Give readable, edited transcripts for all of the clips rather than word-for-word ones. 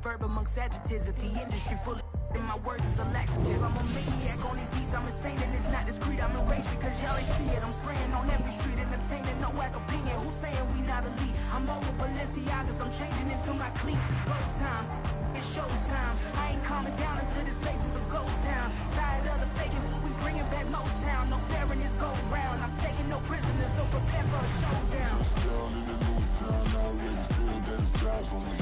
verb amongst adjectives. If the industry full of and my words is a laxative. I'm a maniac on these beats, I'm insane and it's not discreet. I'm enraged because y'all ain't see it. I'm spraying on every street, entertaining, no whack opinion. Who's saying we not elite? I'm over Balenciagas, I'm changing into my cleats. It's go time, it's show time. I ain't calming down until this place is a ghost town. Tired of the faking, we bringing back Motown. No sparing this go round. I'm taking no prisoners, so prepare for a showdown. Down in the new town, I already feel that it's eyes on me.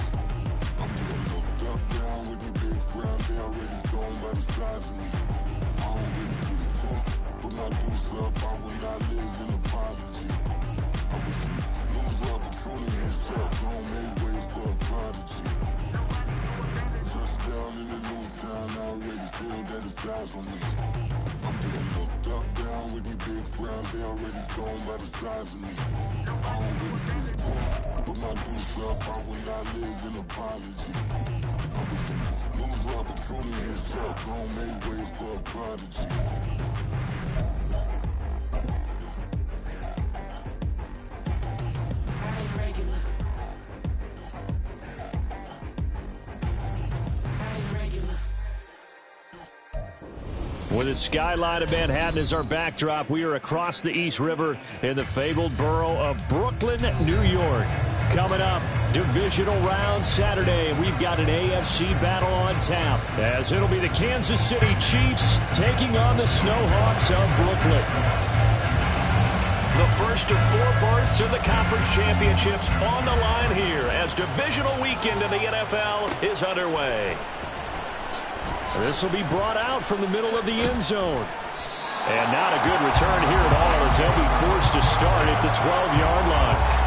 I'm getting looked up down with the big frown. They already gone by the size of me. I don't really get it tough. Put my deuce up, I will not live in apology. I wish you lose the opportunity and start gon' make way for a prodigy. Just down in the new town, I already feel that it's eyes on me. I'm getting looked up down with the big frown. They already gone by the size of me. I don't really get it tough. Put my deuce up, I will not live in apology. I wish you lose the opportunity and start gon' make way for a prodigy. With the skyline of Manhattan as our backdrop, we are across the East River in the fabled borough of Brooklyn, New York. Coming up, divisional round Saturday. We've got an AFC battle on tap, as it'll be the Kansas City Chiefs taking on the Snowhawks of Brooklyn. The first of 4 berths in the conference championships on the line here as divisional weekend in the NFL is underway. This will be brought out from the middle of the end zone. And not a good return here at all as they'll be forced to start at the 12-yard line.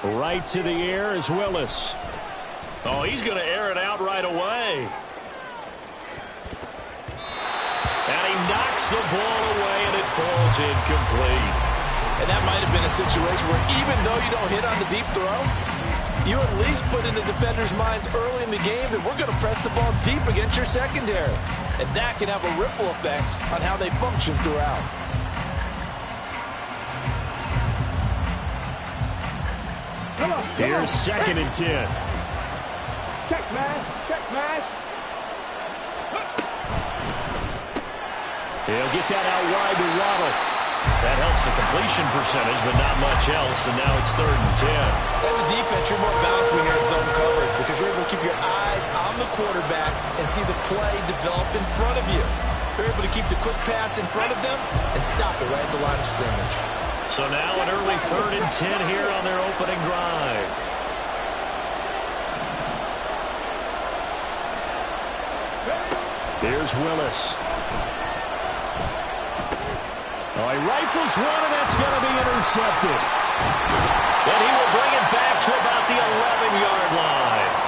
Right to the air is Willis. Oh, he's going to air it out right away. And he knocks the ball away, and it falls incomplete. And that might have been a situation where even though you don't hit on the deep throw, you at least put in the defenders' minds early in the game that we're going to press the ball deep against your secondary. And that can have a ripple effect on how they function throughout. Here's 2nd and 10. Check, man. Check, man. He'll get that out wide to Waddle. That helps the completion percentage, but not much else, and now it's 3rd and 10. As a defense, you're more balanced when you're in zone coverage because you're able to keep your eyes on the quarterback and see the play develop in front of you. You're able to keep the quick pass in front of them and stop it right at the line of scrimmage. So now an early 3rd and 10 here on their opening drive. Here's Willis. Oh, he rifles one, and that's going to be intercepted. And he will bring it back to about the 11-yard line.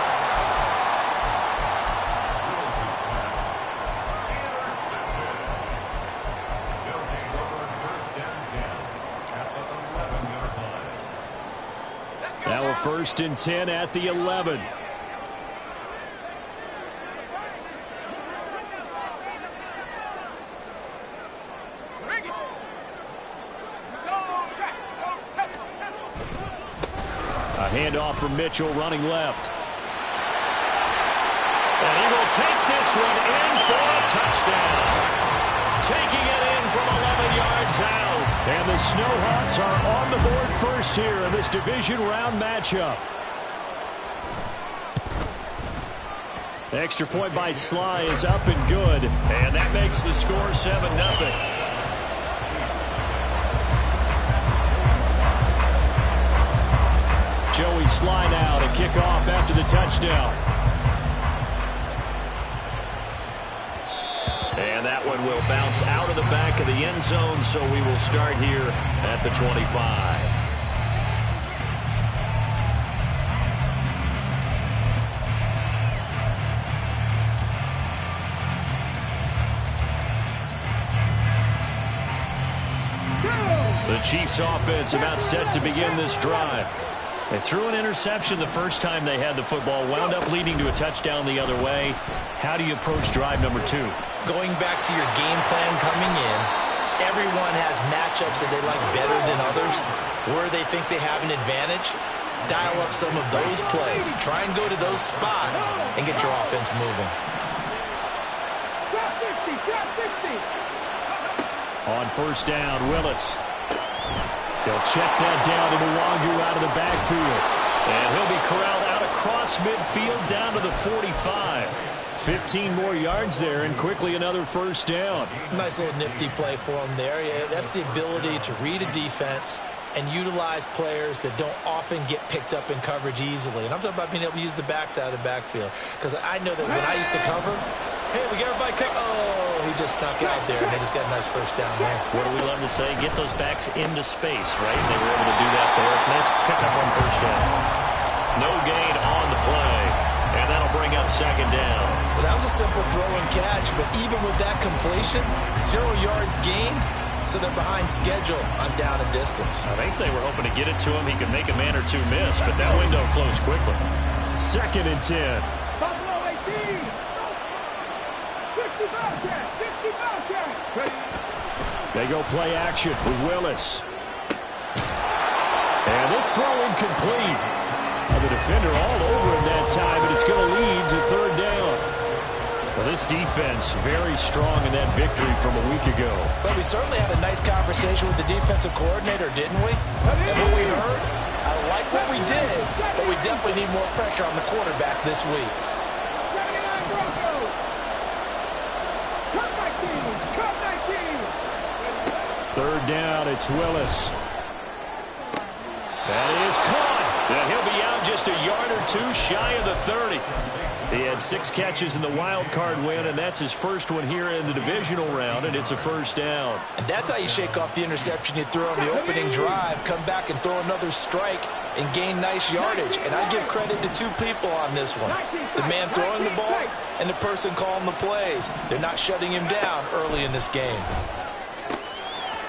Now a 1st and 10 at the 11. A handoff from Mitchell running left. And he will take this one in for a touchdown. Taking it in from 11 yards out. And the Snowhawks are on the board first here in this division round matchup. Extra point by Sly is up and good. And that makes the score 7-0. Joey Sly now to kick off after the touchdown. And that one will bounce out of the back of the end zone, so we will start here at the 25. Chiefs offense about set to begin this drive. They threw an interception the first time they had the football, wound up leading to a touchdown the other way. How do you approach drive number 2? Going back to your game plan coming in, everyone has matchups that they like better than others, where they think they have an advantage. Dial up some of those plays. Try and go to those spots and get your offense moving. On first down, Willis. He'll check that down to Nwangu out of the backfield. And he'll be corralled out across midfield down to the 45. 15 more yards there, and quickly another first down. Nice little nifty play for him there. Yeah, that's the ability to read a defense and utilize players that don't often get picked up in coverage easily. And I'm talking about being able to use the backside of the backfield. Because I know that when I used to cover, hey, we got everybody covered. Oh, he just snuck out there, and they just got a nice first down there. What do we love to say? Get those backs into space, right? They were able to do that there. Nice pickup on first down. No gain on the play, and that'll bring up second down. Well, that was a simple throw and catch, but even with that completion, 0 yards gained, so they're behind schedule on down and distance. I think they were hoping to get it to him. He could make a man or two miss, but that window closed quickly. 2nd and 10. Buffalo 18. 55 catch. 55 catch. They go play action with Willis. And this throw incomplete. The defender all over him that time, but it's going to lead to third down. Well, this defense very strong in that victory from a week ago. But we certainly had a nice conversation with the defensive coordinator, didn't we? And what we heard, I like what we did, but we definitely need more pressure on the quarterback this week. 79 Broncos. Cut 19. Cut 19. Third down, it's Willis. That is caught. And he'll be out just a yard or two shy of the 30. He had 6 catches in the wild card win, and that's his first one here in the divisional round, and it's a first down. And that's how you shake off the interception you threw on the opening drive, come back and throw another strike and gain nice yardage. And I give credit to 2 people on this one. The man throwing the ball and the person calling the plays. They're not shutting him down early in this game.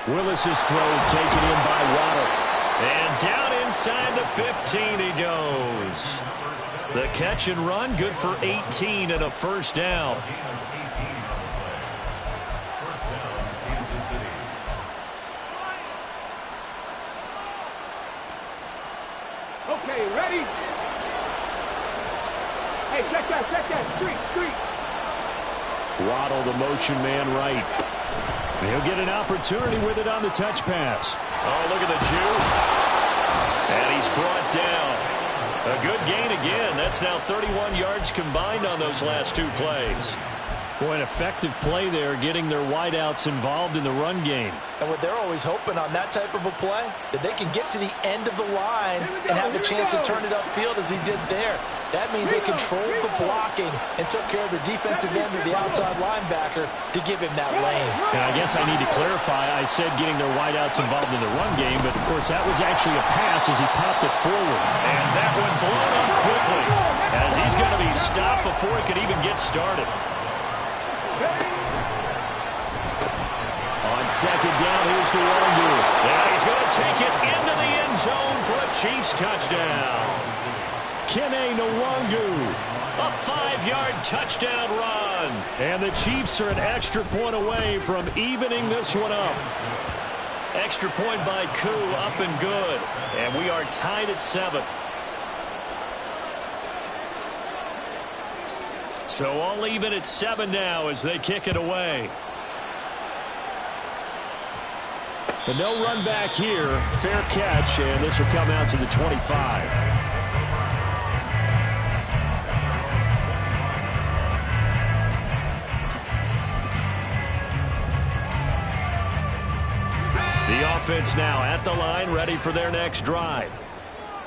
Willis's throw is taken in by Waddle. And down inside the 15 he goes. The catch and run, good for 18 and a first down. Okay, ready? Hey, check that. Street. Waddle, the motion man right. And he'll get an opportunity with it on the touch pass. Oh, look at the juke. And he's brought down. A good gain again. That's now 31 yards combined on those last 2 plays. Boy, an effective play there, getting their wideouts involved in the run game. And what they're always hoping on that type of a play, that they can get to the end of the line and have a chance to turn it upfield as he did there. That means they controlled the blocking and took care of the defensive end of the outside linebacker to give him that lane. And I guess I need to clarify, I said getting their wideouts involved in the run game, but of course that was actually a pass as he popped it forward. And that one blown up quickly as he's going to be stopped before he could even get started. On second down, here's Nwangu. And he's going to take it into the end zone for a Chiefs touchdown. Kene Nwangu, a 5-yard touchdown run. And the Chiefs are an extra point away from evening this one up. Extra point by Koo, up and good. And we are tied at 7. So all even at 7 now as they kick it away. But no run back here. Fair catch, and this will come out to the 25. The offense now at the line, ready for their next drive.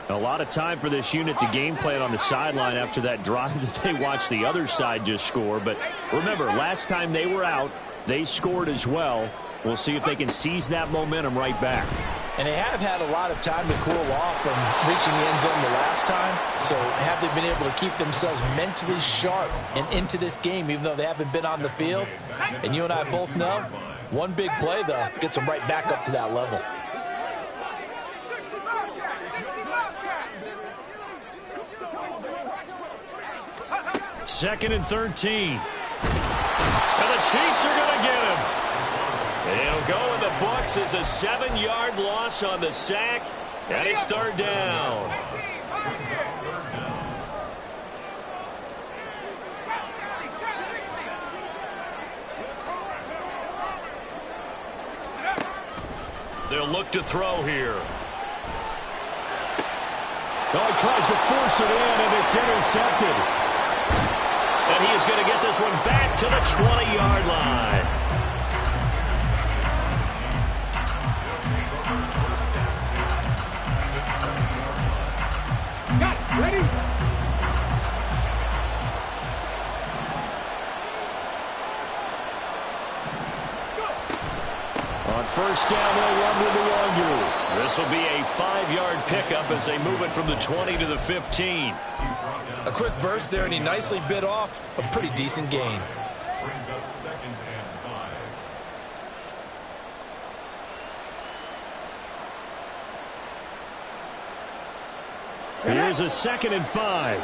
A lot of time for this unit to game plan on the sideline after that drive that they watched the other side just score. But remember, last time they were out, they scored as well. We'll see if they can seize that momentum right back. And they have had a lot of time to cool off from reaching the end zone the last time. So have they been able to keep themselves mentally sharp and into this game, even though they haven't been on the field? And you and I both know, one big play, though, gets them right back up to that level. 2nd and 13. And the Chiefs are going to get him. It'll go in the books as a 7-yard loss on the sack. And it's third down. They'll look to throw here. Oh, he tries to force it in, and it's intercepted. And he is going to get this one back to the 20-yard line. Got it. Ready? On first down, they'll run with Luongo. This will be a 5-yard pickup as they move it from the 20 to the 15. A quick burst there, and he nicely bit off a pretty decent gain. Brings up 2nd and 5. Here's a 2nd and 5.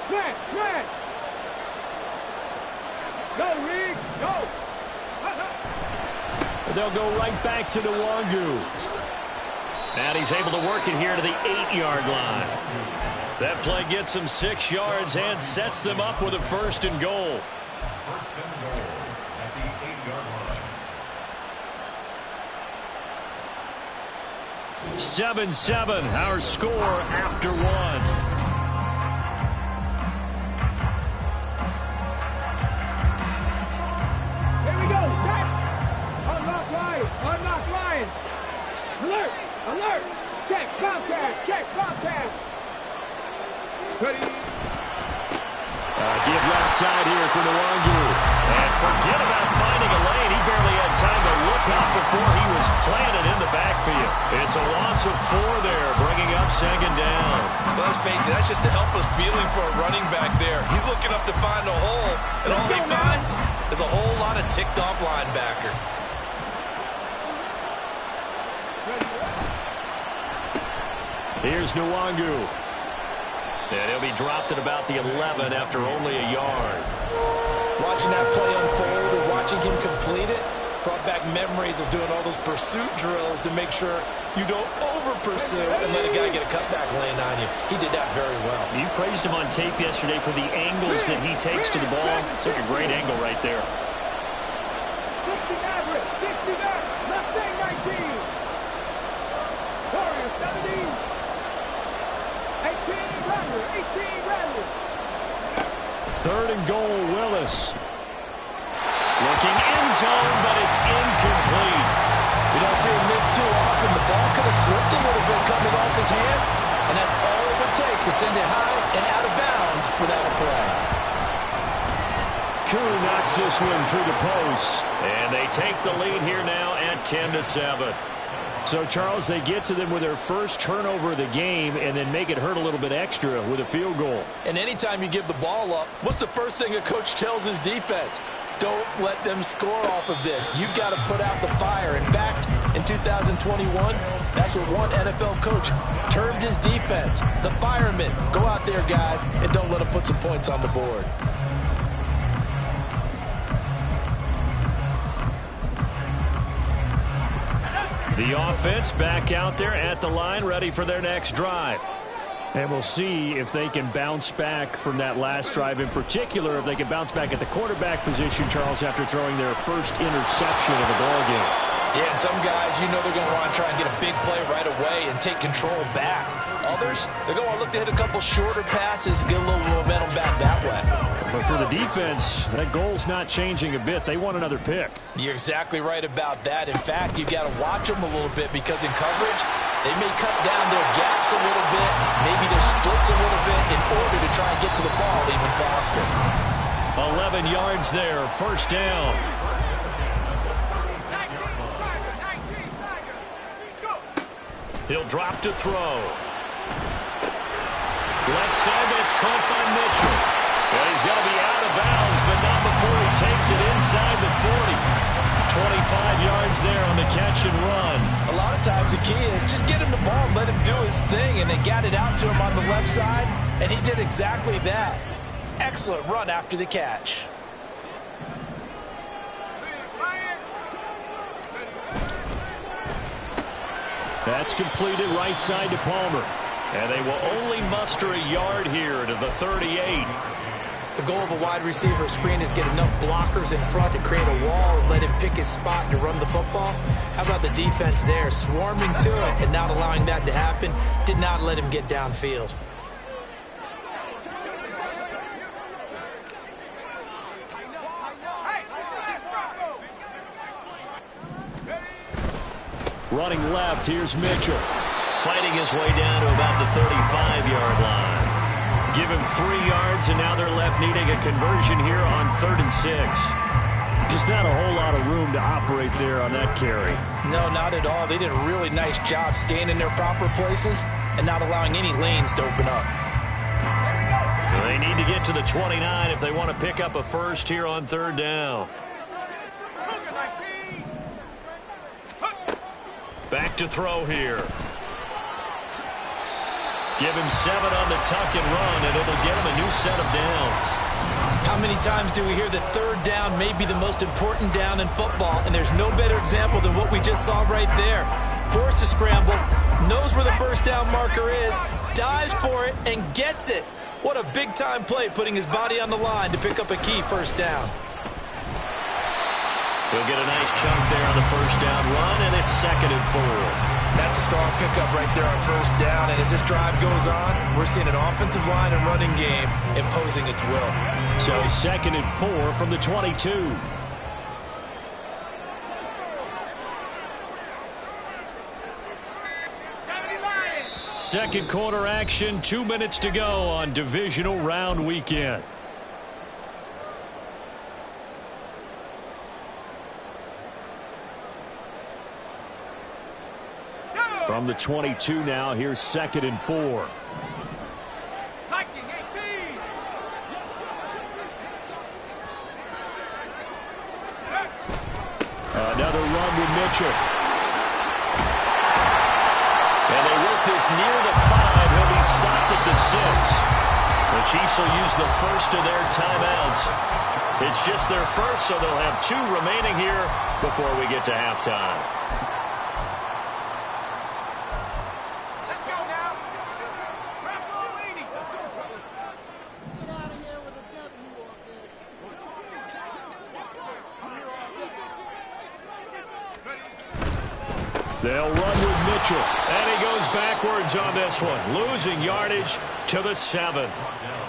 Flat. Go, Reed, go. They'll go right back to Luongo. And he's able to work it here to the 8-yard line. That play gets him 6 yards and sets them up with a 1st and goal. 1st and goal at the 8-yard line. 7-7, our score after 1. Unlock line. Alert. Check contact. Ready. Give left side here for Luongo. And forget about finding a lane. He barely had time to look up before he was planted in the backfield. It's a loss of 4 there, bringing up 2nd down. Well, let's face it, that's just a helpless feeling for a running back there. He's looking up to find a hole, and all he finds is a whole lot of ticked-off linebacker. Here's Luongo. And he'll be dropped at about the 11 after only a yard. Watching that play unfold and watching him complete it brought back memories of doing all those pursuit drills to make sure you don't over-pursue and let a guy get a cutback land on you. He did that very well. You praised him on tape yesterday for the angles that he takes to the ball. Took a great angle right there. 60 average, 60 back, left wing 19. Warriors 17. 18 Rattler. 3rd and goal, Willis. Looking end zone, but it's incomplete. You don't see him miss too often. The ball could have slipped a little bit coming off his hand, and that's all it would take to send it high and out of bounds without a play. Koo knocks this one through the post, and they take the lead here now at 10-7. So, Charles, they get to them with their first turnover of the game and then make it hurt a little bit extra with a field goal. And anytime you give the ball up, what's the first thing a coach tells his defense? Don't let them score off of this. You've got to put out the fire. In fact, in 2021, that's what one NFL coach termed his defense. The firemen. Go out there, guys, and don't let them put some points on the board. The offense back out there at the line, ready for their next drive. And we'll see if they can bounce back from that last drive. In particular, if they can bounce back at the quarterback position, Charles, after throwing their first interception of the ball game. Yeah, and some guys, you know they're going to want to try and get a big play right away and take control back. Others, they're going to look to hit a couple shorter passes, get a little momentum back that way. But for the defense, that goal's not changing a bit. They want another pick. You're exactly right about that. In fact, you've got to watch them a little bit because in coverage, they may cut down their gaps a little bit, maybe their splits a little bit in order to try and get to the ball even faster. 11 yards there, first down. He'll drop to throw. Left side, that's caught by Mitchell. And he's going to be out of bounds, but not before he takes it inside the 40. 25 yards yards there on the catch and run. A lot of times the key is just get him the ball and let him do his thing, and they got it out to him on the left side, and he did exactly that. Excellent run after the catch. That's completed right side to Palmer. And they will only muster a yard here to the 38. The goal of a wide receiver screen is get enough blockers in front to create a wall and let him pick his spot to run the football. How about the defense there, swarming to it and not allowing that to happen? Did not let him get downfield. Running left, here's Mitchell. Fighting his way down to about the 35-yard line. Give him 3 yards, and now they're left needing a conversion here on 3rd and 6. Just not a whole lot of room to operate there on that carry. No, not at all. They did a really nice job staying in their proper places and not allowing any lanes to open up. They need to get to the 29 if they want to pick up a first here on 3rd down. Back to throw here. Give him 7 on the tuck and run, and it'll get him a new set of downs. How many times do we hear that 3rd down may be the most important down in football, and there's no better example than what we just saw right there. Forced to scramble, knows where the 1st down marker is, dives for it, and gets it. What a big-time play, putting his body on the line to pick up a key 1st down. He'll get a nice chunk there on the 1st down run, and it's 2nd and 4. That's a strong pickup right there on 1st down, and as this drive goes on, we're seeing an offensive line and running game imposing its will. So 2nd and 4 from the 22. Second quarter action, 2 minutes to go on divisional round weekend. From the 22 now, here's 2nd and 4. Another run with Mitchell. And they work this near the 5. He'll be stopped at the 6. The Chiefs will use the first of their timeouts. It's just their first, so they'll have 2 remaining here before we get to halftime. They'll run with Mitchell, and he goes backwards on this one, losing yardage to the 7.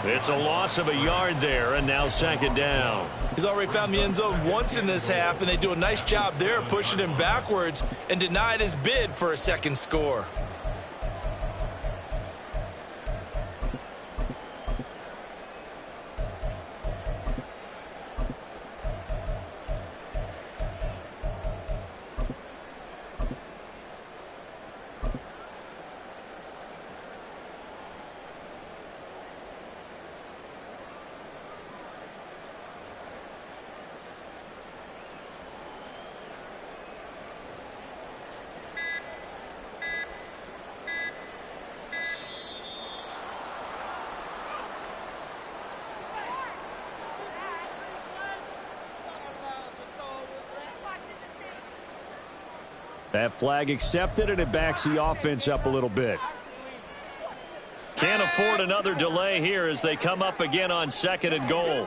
It's a loss of a yard there, and now 2nd down. He's already found the end zone once in this half, and they do a nice job there pushing him backwards and denied his bid for a 2nd score. That flag accepted, and it backs the offense up a little bit. Can't afford another delay here as they come up again on 2nd and goal.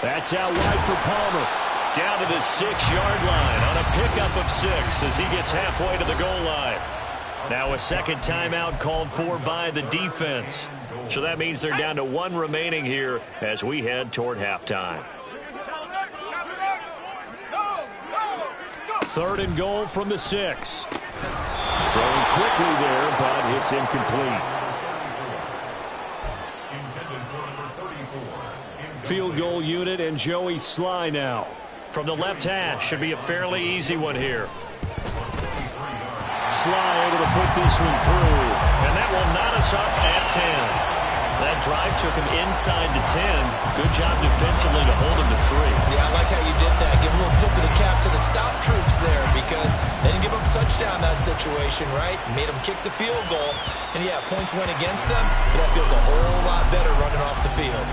That's out wide for Palmer. Down to the 6-yard line on a pickup of 6 as he gets halfway to the goal line. Now a 2nd timeout called for by the defense. So that means they're down to 1 remaining here as we head toward halftime. 3rd and goal from the 6. Throwing quickly there, but it's incomplete. Field goal unit and Joey Sly now. From the left hash, should be a fairly easy one here. Sly able to put this one through. And that will knot us up at 10. That drive took him inside the 10. Good job defensively to hold him to 3. Yeah, I like how you did that. Give a little tip of the cap to the stop troops there because they didn't give up a touchdown in that situation, right? Made them kick the field goal. And, yeah, points went against them, but that feels a whole lot better running off the field.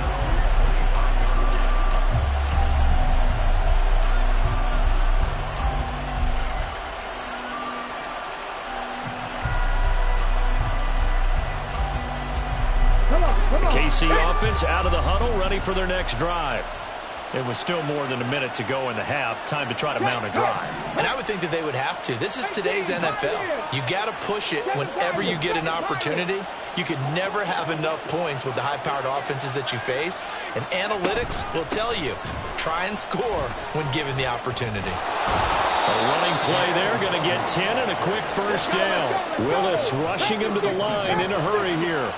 KC offense out of the huddle, ready for their next drive. It was still more than a minute to go in the half. Time to try to mount a drive. And I would think that they would have to. This is today's NFL. You got to push it whenever you get an opportunity. You can never have enough points with the high-powered offenses that you face. And analytics will tell you, try and score when given the opportunity. A running play there, going to get 10 and a quick first down. Willis rushing him to the line in a hurry here.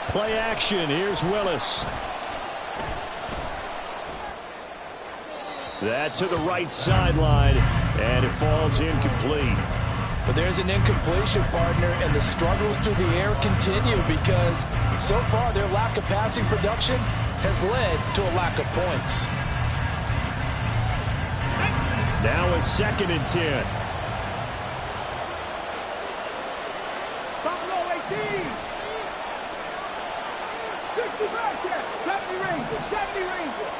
Play action. Here's Willis. That to the right sideline, and it falls incomplete. But there's an incompletion, partner, and the struggles through the air continue because so far their lack of passing production has led to a lack of points. Now a 2nd and 10. Buffalo 18. 60 back here. 70 Rangers. 70 Rangers.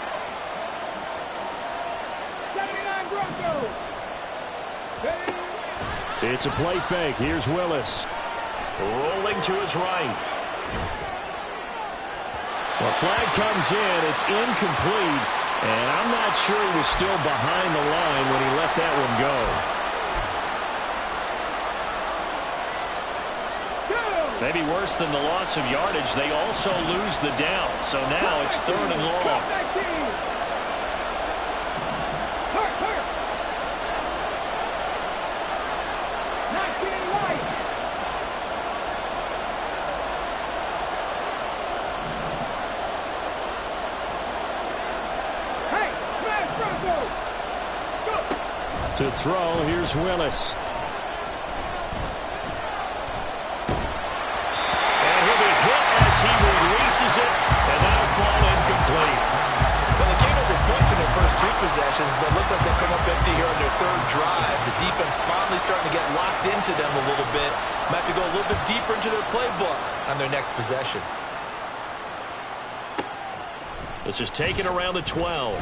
79 Broncos. It's a play fake. Here's Willis. Rolling to his right. The flag comes in. It's incomplete. And I'm not sure he was still behind the line when he let that one go. Maybe worse than the loss of yardage, they also lose the down. So now it's 3rd and long. To throw, here's Willis. And he'll be hit as he releases it, and that'll fall incomplete. Well, they came up with points in their first 2 possessions, but it looks like they'll come up empty here on their 3rd drive. The defense finally starting to get locked into them a little bit. Might have to go a little bit deeper into their playbook on their next possession. This is taken around the 12.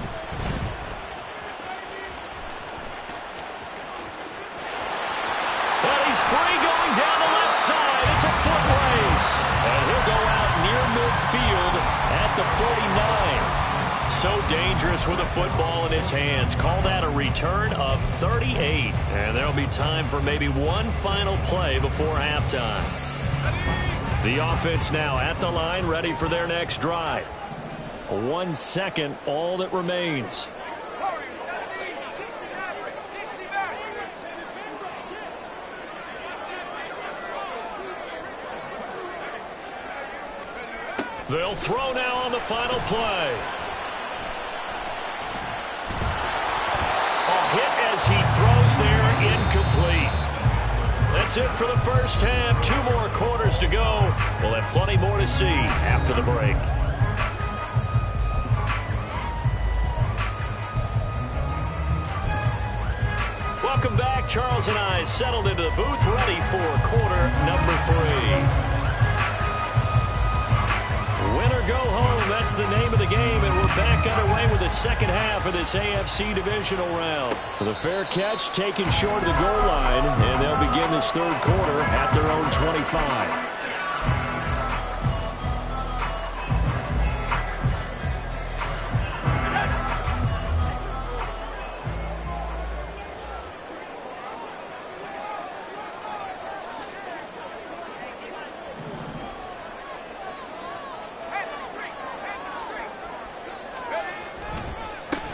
He's free going down the left side. It's a foot race. And he'll go out near midfield at the 49. So dangerous with a football in his hands. Call that a return of 38. And there'll be time for maybe one final play before halftime. The offense now at the line, ready for their next drive. 1 second, all that remains. They'll throw now on the final play. A hit as he throws there, incomplete. That's it for the first half. 2 more quarters to go. We'll have plenty more to see after the break. Welcome back. Charles and I settled into the booth, ready for quarter number 3. Win or go home, that's the name of the game, and we're back underway with the second half of this AFC Divisional round. The fair catch taken short of the goal line, and they'll begin this 3rd quarter at their own 25.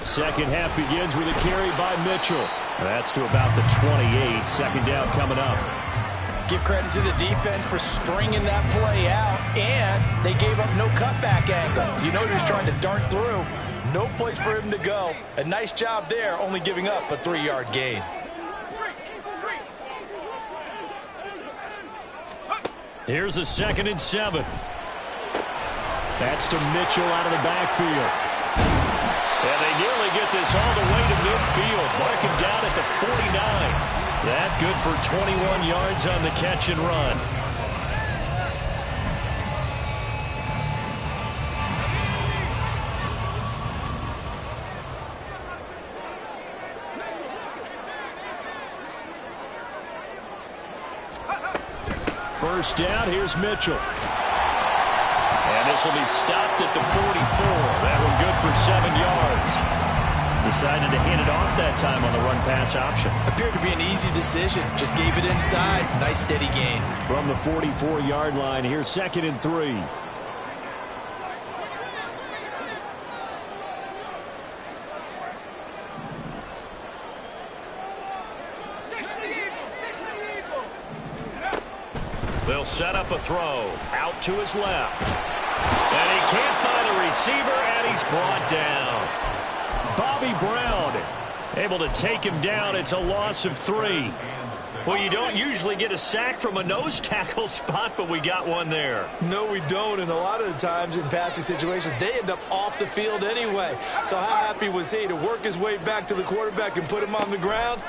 Second half begins with a carry by Mitchell. That's to about the 28. 2nd down coming up. Give credit to the defense for stringing that play out, and they gave up no cutback angle. You know he was trying to dart through. No place for him to go. A nice job there, only giving up a 3-yard gain. Here's a 2nd and 7. That's to Mitchell out of the backfield. And they nearly get this all the way to midfield. Mark him down at the 49. That good for 21 yards on the catch and run. First down, here's Mitchell. And this will be stopped at the 44. That one good for 7 yards. Decided to hand it off that time on the run-pass option. Appeared to be an easy decision. Just gave it inside. Nice steady gain. From the 44-yard line, here's 2nd and 3. They'll set up a throw. Out to his left. And he can't find a receiver, and he's brought down. Bobby Brown able to take him down. It's a loss of 3. Well, you don't usually get a sack from a nose tackle spot, but we got one there. No, we don't, and a lot of the times in passing situations, they end up off the field anyway. So how happy was he to work his way back to the quarterback and put him on the ground?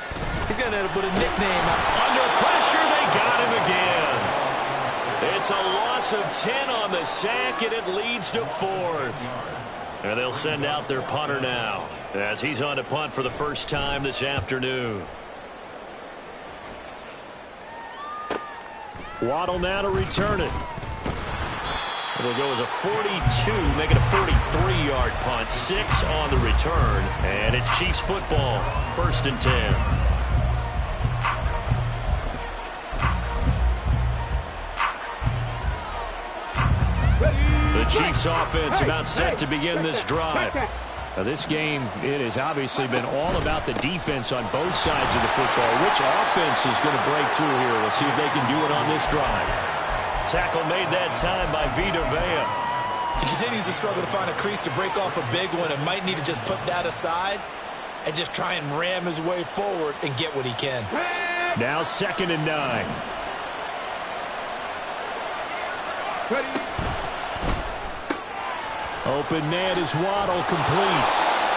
He's going to end up with a nickname. Under pressure, they got him again. It's a loss of 10 on the sack, and it leads to 4th. And they'll send out their punter now as he's on to punt for the first time this afternoon. Waddle now to return it. It'll go as a 42, make it a 43-yard punt. 6 on the return, and it's Chiefs football. 1st and 10. The Chiefs offense about set to begin this drive. Now this game, it has obviously been all about the defense on both sides of the football. Which offense is going to break through here? We'll see if they can do it on this drive. Tackle made that time by Vita Vea. He continues to struggle to find a crease to break off a big one and might need to just put that aside and just try and ram his way forward and get what he can. Now 2nd and 9. Ready. Open man is Waddle, complete.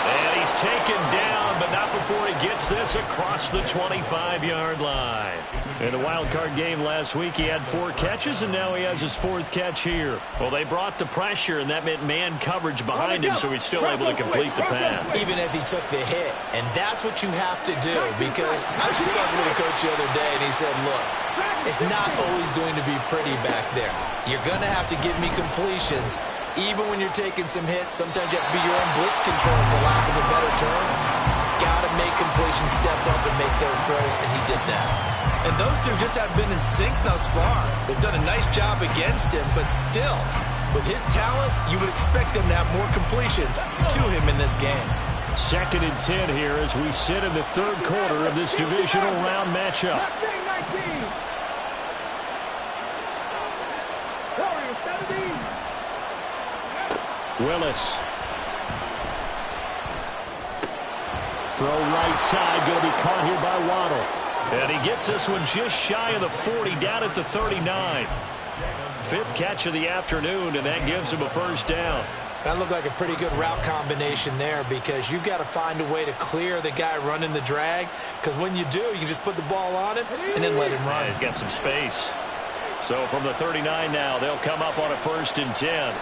And he's taken down, but not before he gets this across the 25-yard line. In the wild card game last week, he had 4 catches, and now he has his 4th catch here. Well, they brought the pressure, and that meant man coverage behind him, so he's still able to complete the pass. Even as he took the hit, and that's what you have to do, because I was just talking with a coach the other day, and he said, look, it's not always going to be pretty back there. You're going to have to give me completions. Even when you're taking some hits, sometimes you have to be your own blitz control, for lack of a better term. Got to make completions, step up and make those throws, and he did that. And those two just have been in sync thus far. They've done a nice job against him, but still, with his talent, you would expect them to have more completions to him in this game. 2nd and 10 here as we sit in the 3rd quarter of this divisional round matchup. Willis. Throw right side, going to be caught here by Waddle. And he gets this one just shy of the 40, down at the 39. 5th catch of the afternoon, and that gives him a 1st down. That looked like a pretty good route combination there, because you've got to find a way to clear the guy running the drag, because when you do, you can just put the ball on him and then let him run. Yeah, he's got some space. So from the 39 now, they'll come up on a 1st and 10.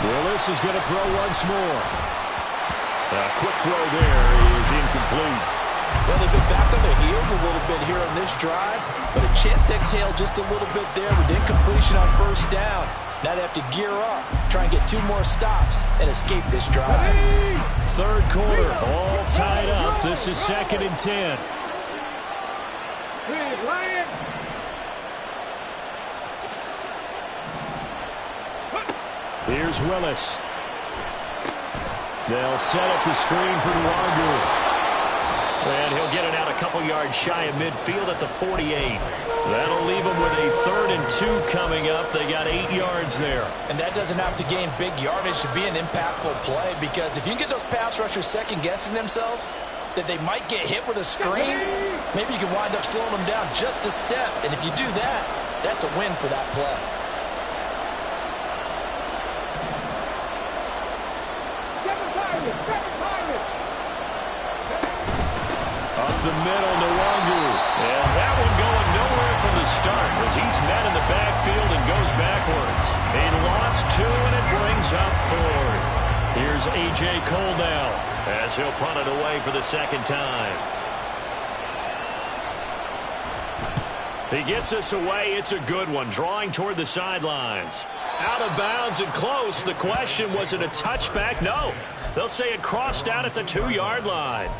Willis is going to throw once more. A quick throw there is incomplete. Well, they've been back on their heels a little bit here on this drive, but a chance to exhale just a little bit there with incompletion on 1st down. Now they have to gear up, try and get 2 more stops, and escape this drive. 3rd quarter, all tied up. This is 2nd and 10. Here's Willis. They'll set up the screen for Nwangu. And he'll get it out a couple yards shy of midfield at the 48. That'll leave them with a 3rd and 2 coming up. They got 8 yards there. And that doesn't have to gain big yardage to be an impactful play, because if you can get those pass rushers second-guessing themselves that they might get hit with a screen, maybe you can wind up slowing them down just a step. And if you do that, that's a win for that play. Up the middle, Nwangu. And that one going nowhere from the start as he's met in the backfield and goes backwards. He lost 2, and it brings up 4th. Here's A.J. Cole now as he'll punt it away for the 2nd time. He gets us away. It's a good one, drawing toward the sidelines. Out of bounds and close. The question, was it a touchback? No. They'll say it crossed out at the 2-yard line.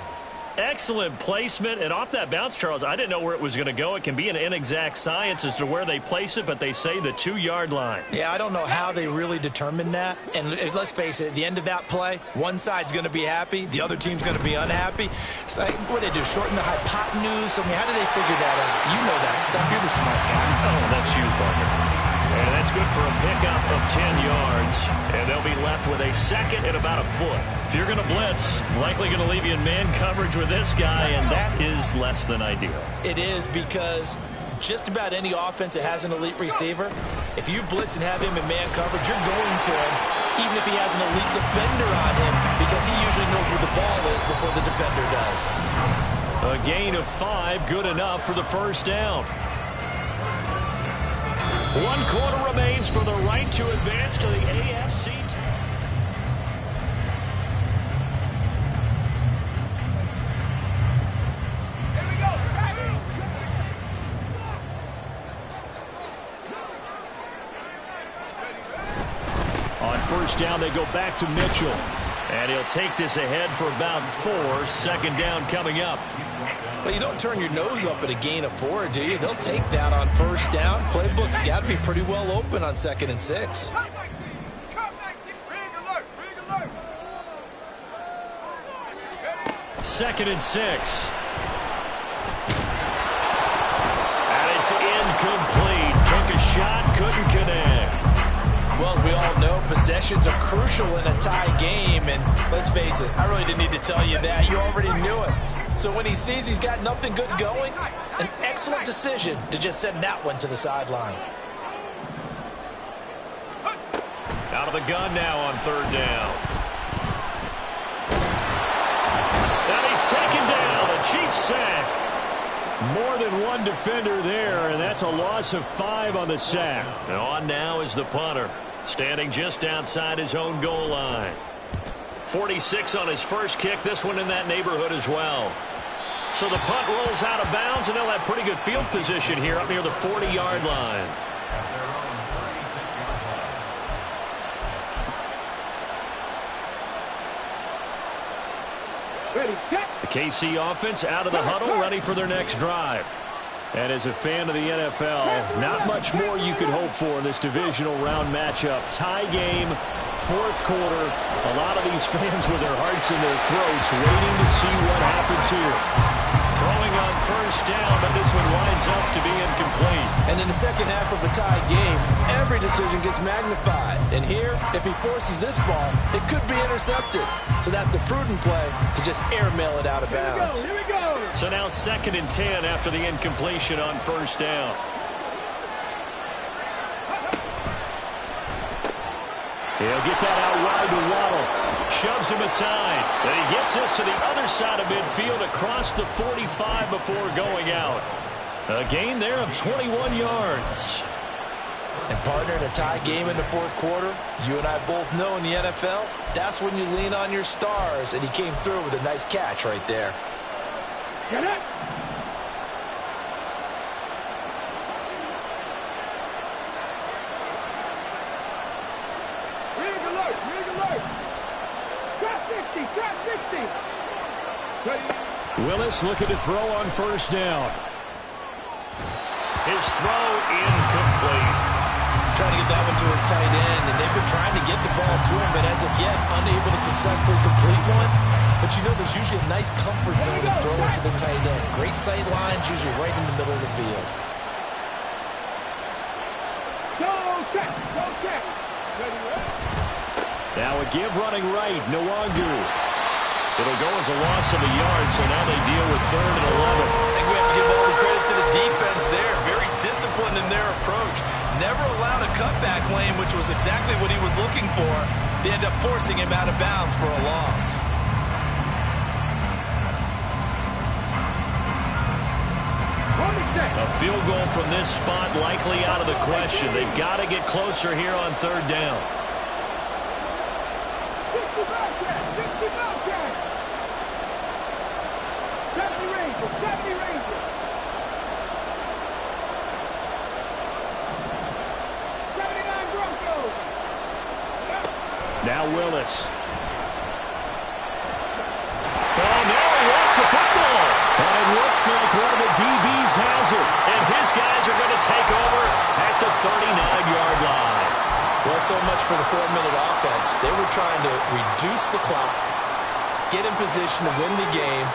Excellent placement, and off that bounce, Charles, I didn't know where it was going to go. It can be an inexact science as to where they place it, but they say the 2-yard line. Yeah, I don't know how they really determined that. And let's face it, at the end of that play, one side's going to be happy, the other team's going to be unhappy. It's like, what do they do, shorten the hypotenuse? I mean, how do they figure that out? You know that stuff. You're the smart guy. Oh, that's you, Parker. And that's good for a pickup of 10 yards. And they'll be left with a 2nd and about a foot. If you're going to blitz, likely going to leave you in man coverage with this guy, and that is less than ideal. It is, because just about any offense that has an elite receiver, if you blitz and have him in man coverage, you're going to him, even if he has an elite defender on him, because he usually knows where the ball is before the defender does. A gain of 5, good enough for the 1st down. 1 quarter remains for the right to advance to the AFC. On 1st down, they go back to Mitchell. And he'll take this ahead for about 4. 2nd down coming up. Well, you don't turn your nose up at a gain of 4, do you? They'll take that on 1st down. Playbook's got to be pretty well open on 2nd and 6. 2nd and 6. And it's incomplete. Took a shot, couldn't connect. Well, we all know possessions are crucial in a tie game, and let's face it, I really didn't need to tell you that. You already knew it. So when he sees he's got nothing good going, an excellent decision to just send that one to the sideline. Out of the gun now on 3rd down. And he's taken down. A Chiefs sack. More than one defender there, and that's a loss of 5 on the sack. And on now is the punter, standing just outside his own goal line. 46 on his first kick, this one in that neighborhood as well. So the punt rolls out of bounds, and they'll have pretty good field position here up near the 40-yard line. The KC offense out of the huddle, ready for their next drive. And as a fan of the NFL, not much more you could hope for in this divisional round matchup. Tie game, 4th quarter. A lot of these fans with their hearts in their throats waiting to see what happens here. Throwing on 1st down, but this one winds up to be incomplete. And in the 2nd half of a tie game, every decision gets magnified. And here, if he forces this ball, it could be intercepted. So that's the prudent play to just airmail it out of bounds. Here we go. So now 2nd and 10 after the incompletion on 1st down. He'll get that out wide to Waddle. Shoves him aside. And he gets this to the other side of midfield across the 45 before going out. A gain there of 21 yards. And partner, in a tie game in the 4th quarter, you and I both know in the NFL, that's when you lean on your stars. And he came through with a nice catch right there. Get it. Willis looking to throw on 1st down. His throw incomplete. trying to get that one to his tight end, and they've been trying to get the ball to him, but as of yet, unable to successfully complete one. But you know there's usually a nice comfort zone to throw into the tight end. Great sight lines, usually right in the middle of the field. Go check. Now a give running right, Nwangu. It'll go as a loss of a yard, so now they deal with 3rd and 11. I think we have to give all the credit to the defense there. Very disciplined in their approach. Never allowed a cutback lane, which was exactly what he was looking for. They end up forcing him out of bounds for a loss. A field goal from this spot likely out of the question. They've got to get closer here on 3rd down. 70 Rangers. 79 Broncos. Now Willis. Oh, no, he lost the football. And it looks like one of the DBs has it. And his guys are going to take over at the 39-yard line. Well, so much for the 4-minute offense. They were trying to reduce the clock, get in position to win the game,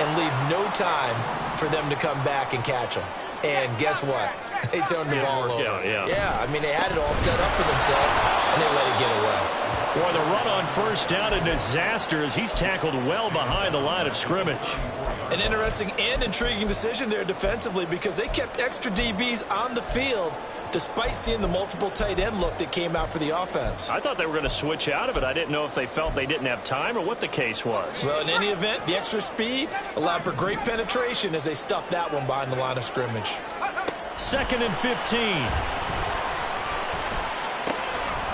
and leave no time for them to come back and catch them. And guess what? They turned the ball over. Yeah, I mean, they had it all set up for themselves, and they let it get away. Boy, the run on 1st down, a disaster as he's tackled well behind the line of scrimmage. An interesting and intriguing decision there defensively because they kept extra DBs on the field despite seeing the multiple tight end look that came out for the offense. I thought they were going to switch out of it. I didn't know if they felt they didn't have time or what the case was. Well, in any event, the extra speed allowed for great penetration as they stuffed that one behind the line of scrimmage. 2nd and 15.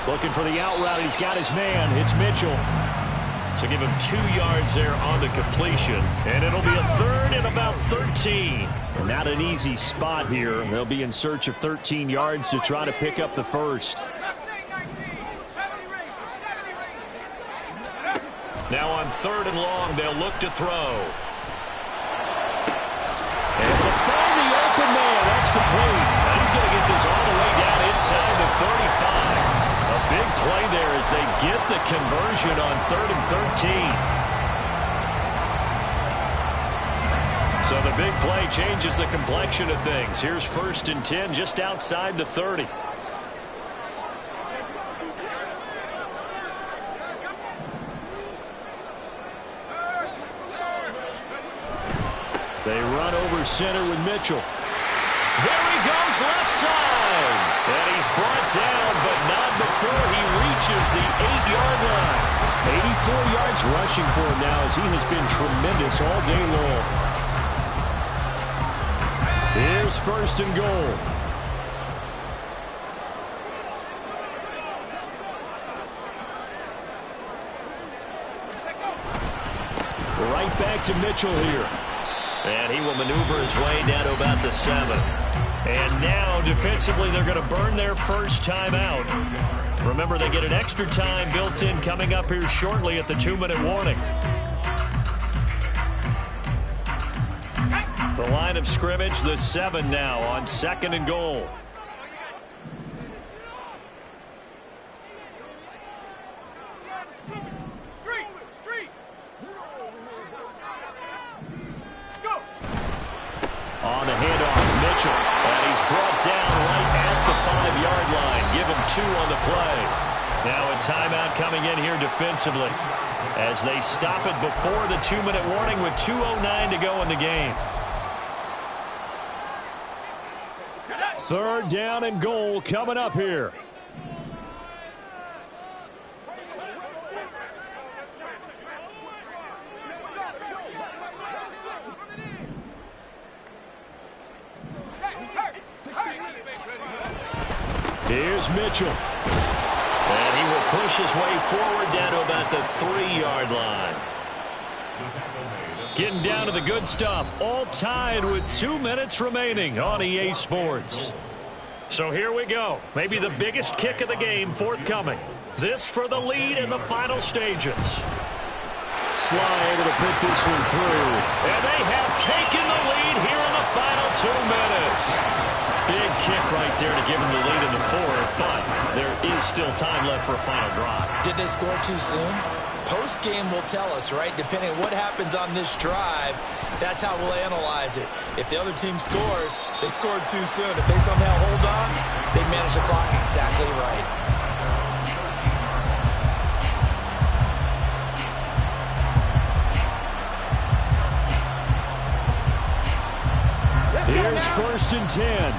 Looking for the out route. He's got his man. It's Mitchell. So give him 2 yards there on the completion. And it'll be a 3rd and about 13. Not an easy spot here. They'll be in search of 13 yards to try to pick up the first. Now on 3rd and long, they'll look to throw. And to find the open man. That's complete. Now he's going to get this all the way down inside the 35. A big play there as they get the conversion on 3rd and 13. So the big play changes the complexion of things. Here's 1st and 10 just outside the 30. They run over center with Mitchell. There he goes left side. And he's brought down, but not before he reaches the 8-yard line. 84 yards rushing for him now as he has been tremendous all day long. Here's 1st and goal. Right back to Mitchell here. And he will maneuver his way down to about the 7. And now, defensively, they're going to burn their first time out. Remember, they get an extra time built in coming up here shortly at the 2-minute warning. The line of scrimmage, the 7 now on 2nd and goal. On the handoff, Mitchell. And he's brought down right at the 5-yard line. Give him 2 on the play. Now a timeout coming in here defensively as they stop it before the 2-minute warning with 2:09 to go in the game. 3rd down and goal coming up here. Here's Mitchell. And he will push his way forward down to about the 3-yard line. Getting down to the good stuff. All tied with 2 minutes remaining on EA Sports. So here we go. Maybe the biggest kick of the game forthcoming. This for the lead in the final stages. Sly able to put this one through. And they have taken the lead here in the final 2 minutes. Big kick right there to give them the lead in the fourth, but there is still time left for a final drive. Did they score too soon? Post-game will tell us, right? Depending on what happens on this drive, that's how we'll analyze it. If the other team scores, they scored too soon. If they somehow hold on, they manage the clock exactly right. Here's 1st and 10.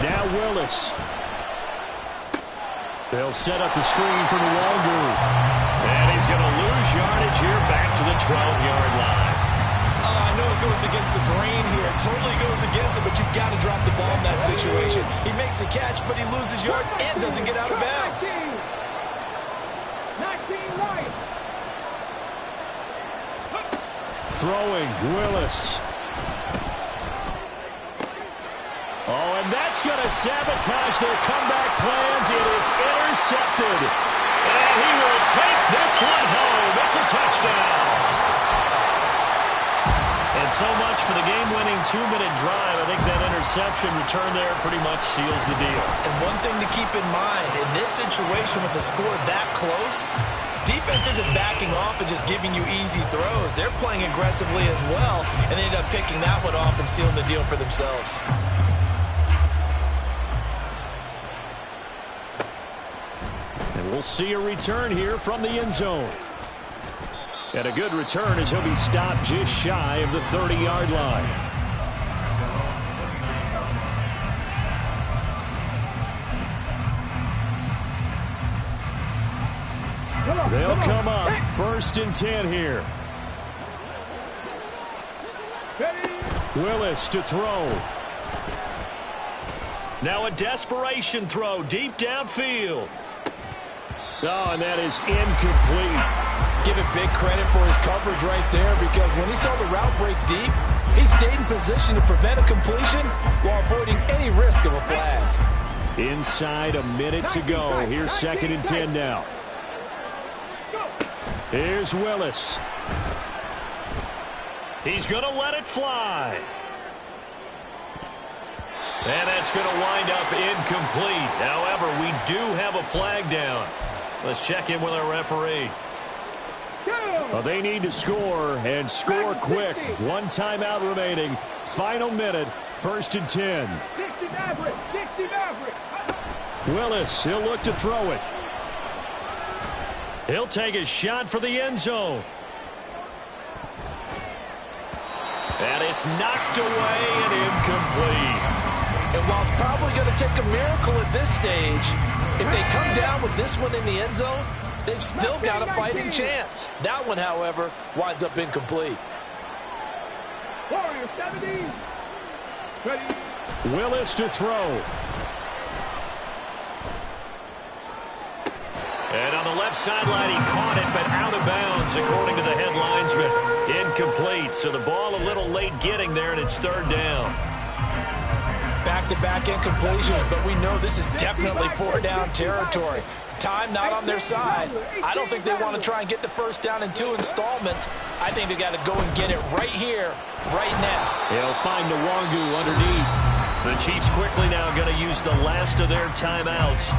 Now Willis. They'll set up the screen for Nwangu. And he's going to lose yardage here back to the 12-yard line. Oh, I know it goes against the grain here. It totally goes against it, but you've got to drop the ball in that situation. He makes a catch, but he loses yards and doesn't get out of bounds. 19 right. Throwing, Willis. Oh, and that's going to sabotage their comeback plans. It is intercepted. And he will take this one home. It's a touchdown. And so much for the game-winning 2-minute drive. I think that interception return there pretty much seals the deal. And one thing to keep in mind, in this situation with the score that close, defense isn't backing off and just giving you easy throws. They're playing aggressively as well, and they end up picking that one off and sealing the deal for themselves. And we'll see a return here from the end zone. And a good return as he'll be stopped just shy of the 30-yard line. They'll come up 1st and 10 here. Willis to throw. Now a desperation throw deep downfield. Oh, and that is incomplete. Give it big credit for his coverage right there, because when he saw the route break deep, he stayed in position to prevent a completion while avoiding any risk of a flag. Inside a minute to go. Here's 2nd and 10 now. Here's Willis. He's going to let it fly. And that's going to wind up incomplete. However, we do have a flag down. Let's check in with our referee. Well, they need to score, and score quick. 1 timeout remaining. Final minute, 1st and 10. 60 Maverick, 60 Maverick. Willis, he'll look to throw it. He'll take a shot for the end zone. And it's knocked away and incomplete. And while it's probably going to take a miracle at this stage, if they come down with this one in the end zone, they've still got a fighting chance. That one, however, winds up incomplete. Warrior 70. Ready. Willis to throw. And on the left sideline, he caught it, but out of bounds, according to the head linesman. Incomplete, so the ball a little late getting there, and it's 3rd down. Back-to-back incompletions, but we know this is definitely 4-down territory. Time not on their side. I don't think they want to try and get the 1st down in 2 installments. I think they got to go and get it right here, right now. They'll find Nwangu underneath. The Chiefs quickly now going to use the last of their timeouts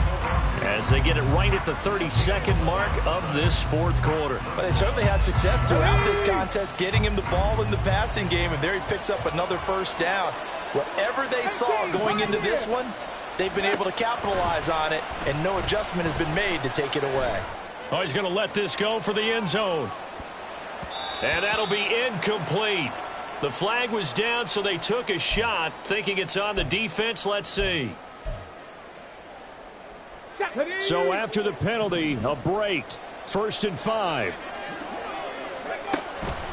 as they get it right at the 32nd mark of this 4th quarter. But they certainly had success throughout this contest, getting him the ball in the passing game, and there he picks up another 1st down. Whatever they saw going into this one, they've been able to capitalize on it, and no adjustment has been made to take it away. Oh, he's going to let this go for the end zone. And that'll be incomplete. The flag was down, so they took a shot, thinking it's on the defense. Let's see. So after the penalty, a break. 1st and 5.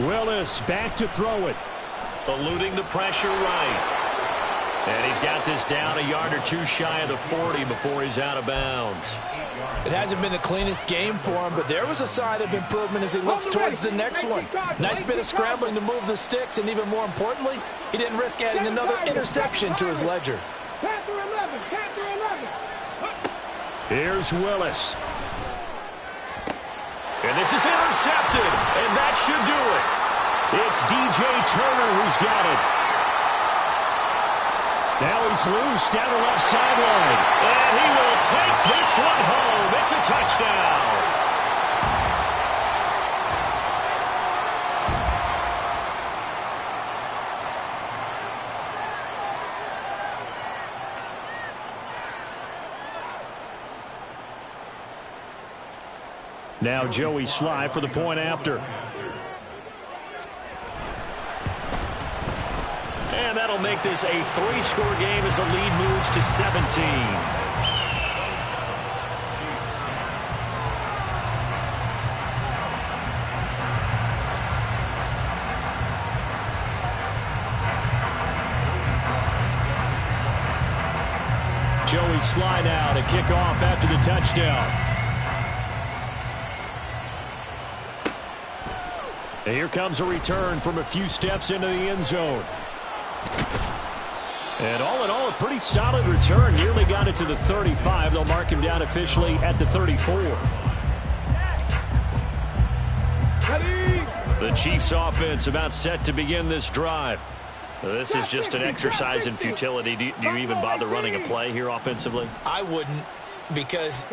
Willis back to throw it. Eluding the pressure right. And he's got this down a yard or 2 shy of the 40 before he's out of bounds. It hasn't been the cleanest game for him, but there was a sign of improvement as he looks towards the next one. Nice bit of scrambling to move the sticks, and even more importantly, he didn't risk adding another interception to his ledger. Panther 11, Panther 11. Here's Willis. And this is intercepted, and that should do it. It's DJ Turner who's got it. Now he's loose down the left sideline. And he will take this one home. It's a touchdown. Now Joey Sly for the point after. And that'll make this a 3-score game as the lead moves to 17. Joey Sly now to kick off after the touchdown. And here comes a return from a few steps into the end zone. And all in all, a pretty solid return. Nearly got it to the 35. They'll mark him down officially at the 34. The Chiefs offense about set to begin this drive. This is just an exercise in futility. Do you even bother running a play here offensively? I wouldn't, because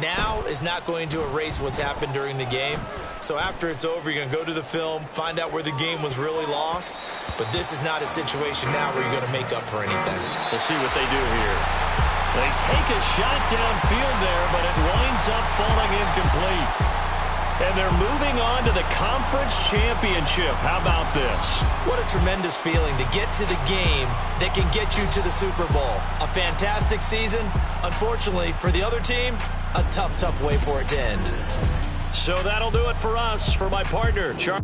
now is not going to erase what's happened during the game. So after it's over, you're going to go to the film, find out where the game was really lost. But this is not a situation now where you're going to make up for anything. We'll see what they do here. They take a shot downfield there, but it winds up falling incomplete. And they're moving on to the conference championship. How about this? What a tremendous feeling to get to the game that can get you to the Super Bowl. A fantastic season. Unfortunately, for the other team, a tough, tough way for it to end. So that'll do it for us. For my partner, Charlie.